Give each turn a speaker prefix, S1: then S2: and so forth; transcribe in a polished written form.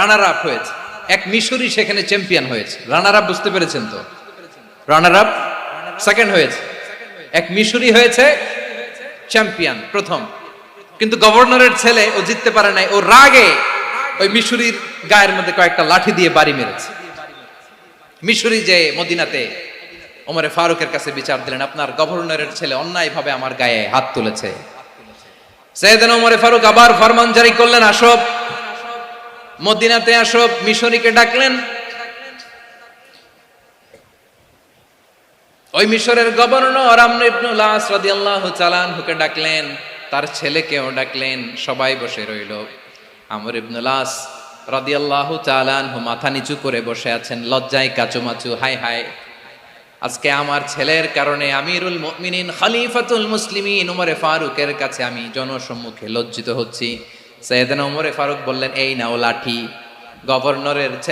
S1: Runner up হয়েছে, এক মিশরি সেখানে চ্যাম্পিয়ন হয়েছে। রানার আপ বুঝতে পেরেছেন তো? রানার আপ সেকেন্ড হয়েছে, এক মিশরি হয়েছে চ্যাম্পিয়ন প্রথম। কিন্তু গভর্নরের ছেলে ও জিততে পারে নাই, ও রাগে ওই মিশরির গায়ের মধ্যে কয়েকটা লাঠি দিয়ে বাড়ি মেরেছে। মিশরি যে মদিনাতে ওমরে ফারুকের কাছে বিচার দিলেন, আপনার গভর্নরের ছেলে অন্যায়ভাবে আমার গায়ে হাত তুলেছে। সাইয়েদনা ওমরে ফারুক আবার ফরমান জারি করলেন, আসো মদিনাতে আসো। মিশরীকে ডাকলেন। ওই মিশরের গভর্নর আমর ইবনুল আস রাদিয়াল্লাহু তাআলা আনহুকে ডাকলেন, তার ছেলেকেও ডাকলেন। সবাই বসে রইল। আমর ইবনুল আস রাদিয়াল্লাহু তাআলা আনহু মাথা নিচু করে বসে আছেন, লজ্জায় কাচুমাচু। হায় হায়, আজকে আমার ছেলের কারণে আমিরুল মুমিনিন খলিফাতুল মুসলিমিন ওমরে ফারুকের কাছে আমি জনসম্মুখে লজ্জিত হচ্ছি। সাইয়েদনা ওমরে ফারুক বললেন, এই নাও লাঠি। গভর্নরের ছেলে